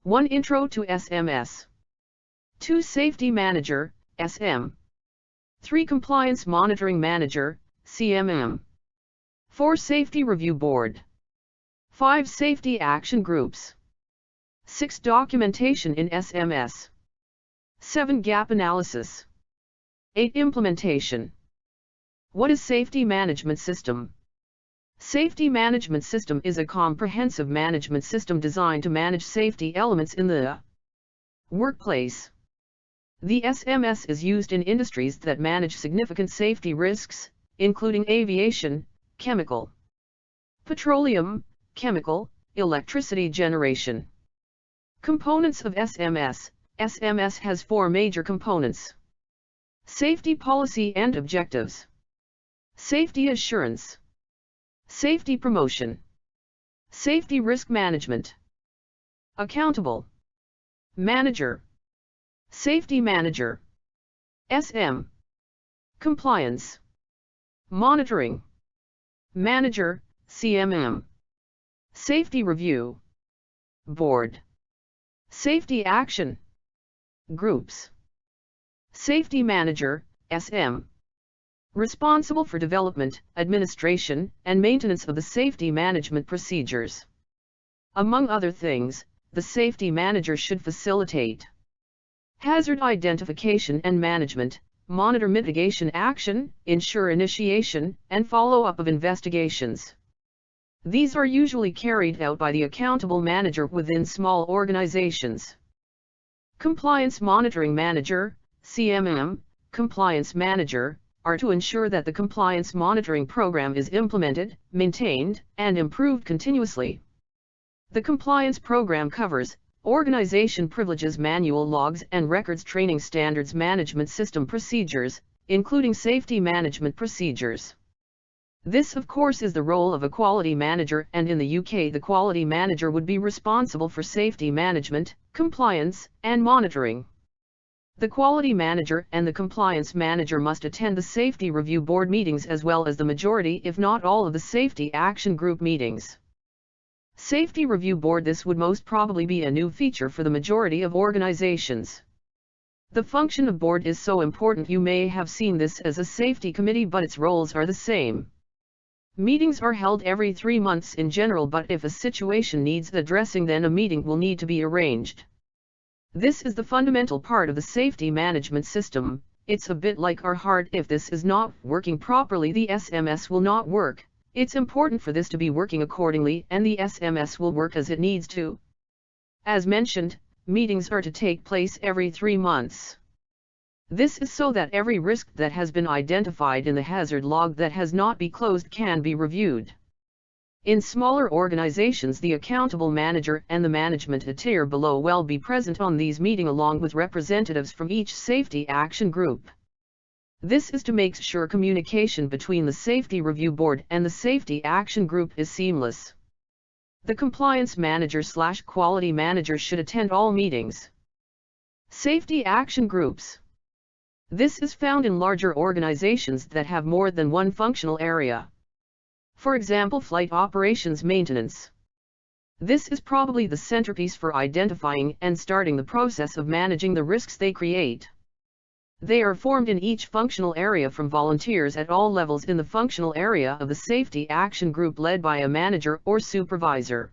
1. Intro to SMS. 2. Safety Manager, SM. 3. Compliance Monitoring Manager, CMM. 4. Safety Review Board. 5. Safety Action Groups. 6. Documentation in SMS. 7. Gap Analysis. 8. Implementation. What is Safety Management System? Safety Management System is a comprehensive management system designed to manage safety elements in the workplace. The SMS is used in industries that manage significant safety risks, including aviation, chemical, petroleum, chemical, electricity generation. Components of SMS. SMS has 4 major components: safety policy and objectives, safety assurance, safety promotion, safety risk management, accountable manager, safety manager, SM, compliance monitoring manager, CMM, safety review board, safety action groups, safety manager, SM, responsible for development, administration, and maintenance of the safety management procedures. Among other things, the safety manager should facilitate hazard identification and management, monitor mitigation action, ensure initiation and follow-up of investigations. These are usually carried out by the accountable manager within small organizations. Compliance Monitoring Manager, CMM, Compliance Manager, are to ensure that the compliance monitoring program is implemented, maintained, and improved continuously. The compliance program covers organization privileges, manual logs and records, training, standards, management system procedures, including safety management procedures. This, of course, is the role of a quality manager, and in the UK the quality manager would be responsible for safety management, compliance, and monitoring. The quality manager and the compliance manager must attend the safety review board meetings as well as the majority, if not all, of the safety action group meetings. Safety review board. This would most probably be a new feature for the majority of organizations. The function of board is so important. You may have seen this as a safety committee, but its roles are the same. Meetings are held every 3 months in general, but if a situation needs addressing, then a meeting will need to be arranged. This is the fundamental part of the safety management system. It's a bit like our heart. If this is not working properly, the SMS will not work. It's important for this to be working accordingly, and the SMS will work as it needs to. As mentioned, meetings are to take place every 3 months. This is so that every risk that has been identified in the hazard log that has not been closed can be reviewed. In smaller organizations, the accountable manager and the management a tier below will be present on these meetings along with representatives from each safety action group. This is to make sure communication between the safety review board and the safety action group is seamless. The compliance manager/quality manager should attend all meetings. Safety action groups. This is found in larger organizations that have more than one functional area. For example, flight operations maintenance. This is probably the centerpiece for identifying and starting the process of managing the risks they create. They are formed in each functional area from volunteers at all levels in the functional area of the safety action group led by a manager or supervisor.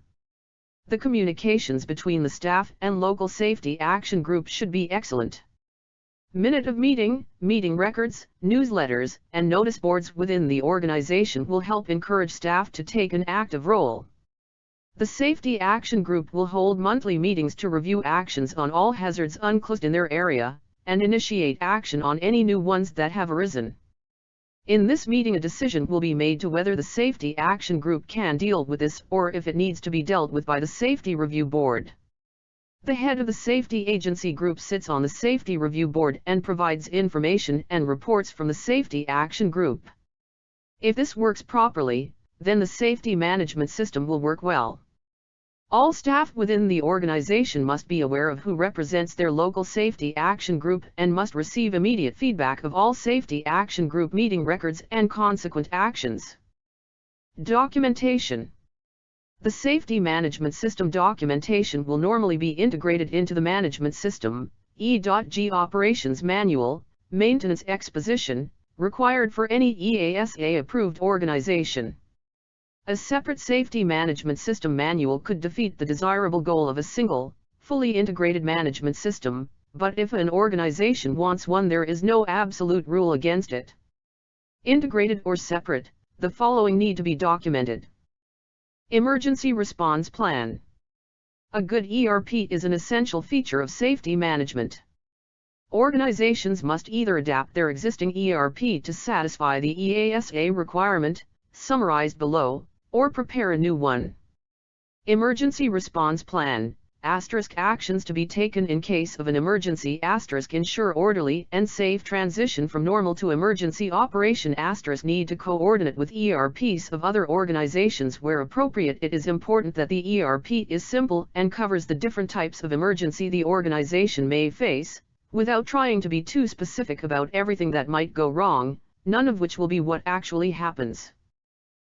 The communications between the staff and local safety action group should be excellent. Minute of meeting, meeting records, newsletters, and notice boards within the organization will help encourage staff to take an active role. The Safety Action Group will hold monthly meetings to review actions on all hazards unclosed in their area, and initiate action on any new ones that have arisen. In this meeting, a decision will be made to whether the Safety Action Group can deal with this or if it needs to be dealt with by the Safety Review Board. The head of the Safety Agency Group sits on the Safety Review Board and provides information and reports from the Safety Action Group. If this works properly, then the safety management system will work well. All staff within the organization must be aware of who represents their local Safety Action Group and must receive immediate feedback of all Safety Action Group meeting records and consequent actions. Documentation. The Safety Management System documentation will normally be integrated into the Management System, E.G. Operations Manual, Maintenance Exposition, required for any EASA-approved organization. A separate Safety Management System manual could defeat the desirable goal of a single, fully integrated management system, but if an organization wants one, there is no absolute rule against it. Integrated or separate, the following need to be documented. Emergency Response Plan. A good ERP is an essential feature of safety management. Organizations must either adapt their existing ERP to satisfy the EASA requirement, summarized below, or prepare a new one. Emergency Response Plan. Actions to be taken in case of an emergency. Ensure orderly and safe transition from normal to emergency operation. Need to coordinate with ERPs of other organizations where appropriate. It is important that the ERP is simple and covers the different types of emergency the organization may face, without trying to be too specific about everything that might go wrong, none of which will be what actually happens.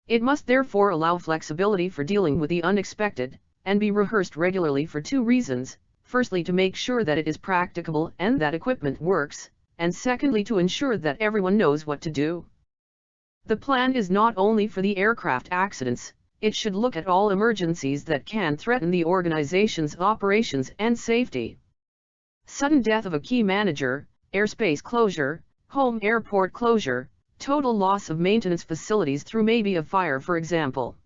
It must therefore allow flexibility for dealing with the unexpected, and be rehearsed regularly for two reasons: firstly, to make sure that it is practicable and that equipment works, and secondly, to ensure that everyone knows what to do. The plan is not only for the aircraft accidents, it should look at all emergencies that can threaten the organization's operations and safety. Sudden death of a key manager, airspace closure, home airport closure, total loss of maintenance facilities through maybe a fire, for example.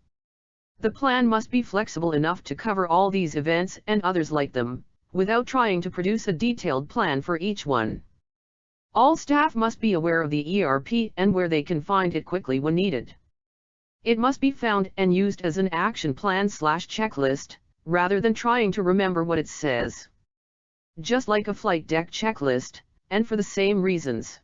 The plan must be flexible enough to cover all these events and others like them, without trying to produce a detailed plan for each one. All staff must be aware of the ERP and where they can find it quickly when needed. It must be found and used as an action plan/checklist, rather than trying to remember what it says. Just like a flight deck checklist, and for the same reasons.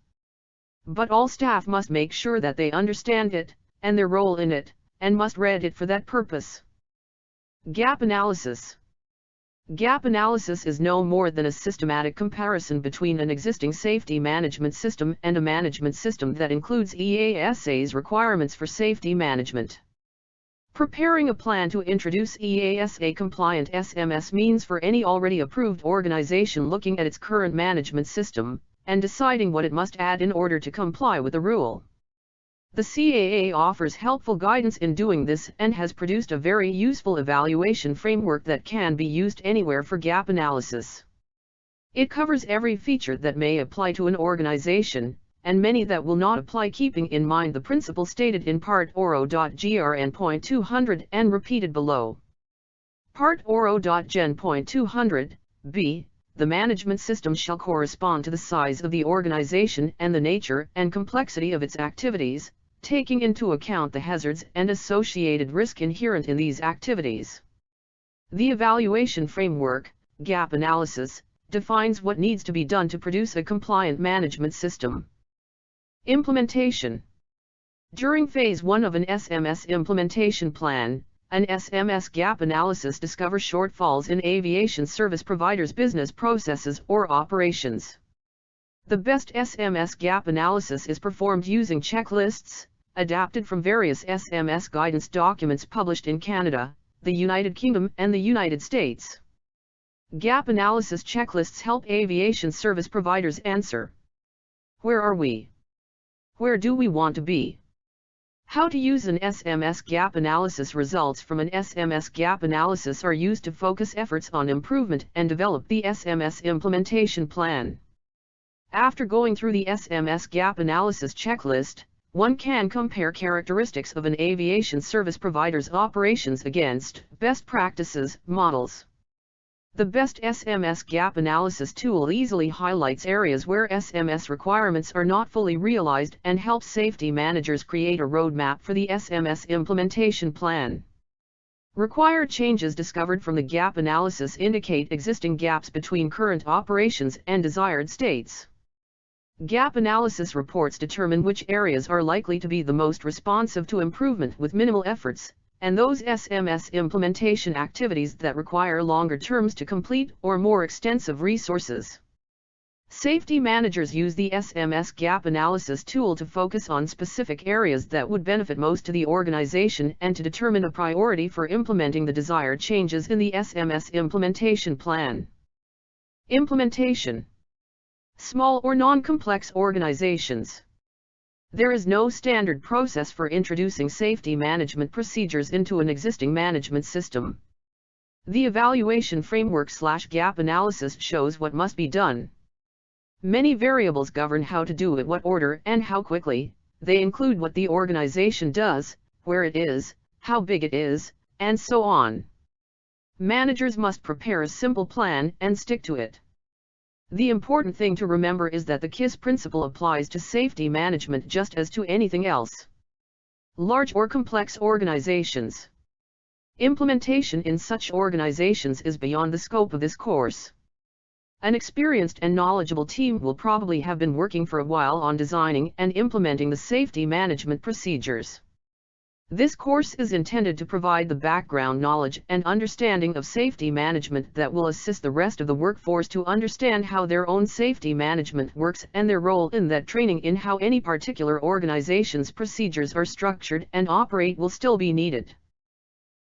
But all staff must make sure that they understand it, and their role in it, and must read it for that purpose. Gap analysis. Gap analysis is no more than a systematic comparison between an existing safety management system and a management system that includes EASA's requirements for safety management. Preparing a plan to introduce EASA-compliant SMS means for any already approved organization looking at its current management system, and deciding what it must add in order to comply with the rule. The CAA offers helpful guidance in doing this and has produced a very useful evaluation framework that can be used anywhere for gap analysis. It covers every feature that may apply to an organization, and many that will not apply, keeping in mind the principle stated in Part ORO.GRN.200 and repeated below. Part ORO.GEN.200, b. The management system shall correspond to the size of the organization and the nature and complexity of its activities, taking into account the hazards and associated risk inherent in these activities. The evaluation framework, gap analysis, defines what needs to be done to produce a compliant management system. Implementation. During Phase 1 of an SMS implementation plan, an SMS gap analysis discovers shortfalls in aviation service providers' business processes or operations. The best SMS gap analysis is performed using checklists, adapted from various SMS guidance documents published in Canada, the United Kingdom and the United States. Gap analysis checklists help aviation service providers answer: where are we? Where do we want to be? How to use an SMS gap analysis. Results from an SMS gap analysis are used to focus efforts on improvement and develop the SMS implementation plan. After going through the SMS gap analysis checklist, one can compare characteristics of an aviation service provider's operations against best practices models. The best SMS gap analysis tool easily highlights areas where SMS requirements are not fully realized and helps safety managers create a roadmap for the SMS implementation plan. Required changes discovered from the gap analysis indicate existing gaps between current operations and desired states. Gap analysis reports determine which areas are likely to be the most responsive to improvement with minimal efforts, and those SMS implementation activities that require longer terms to complete or more extensive resources. Safety managers use the SMS gap analysis tool to focus on specific areas that would benefit most to the organization and to determine a priority for implementing the desired changes in the SMS implementation plan. Implementation. Small or non-complex organizations. There is no standard process for introducing safety management procedures into an existing management system. The evaluation framework/gap analysis shows what must be done. Many variables govern how to do it, what order, and how quickly. They include what the organization does, where it is, how big it is, and so on. Managers must prepare a simple plan and stick to it. The important thing to remember is that the KISS principle applies to safety management just as to anything else. Large or complex organizations. Implementation in such organizations is beyond the scope of this course. An experienced and knowledgeable team will probably have been working for a while on designing and implementing the safety management procedures. This course is intended to provide the background knowledge and understanding of safety management that will assist the rest of the workforce to understand how their own safety management works and their role in that. Training in how any particular organization's procedures are structured and operate will still be needed.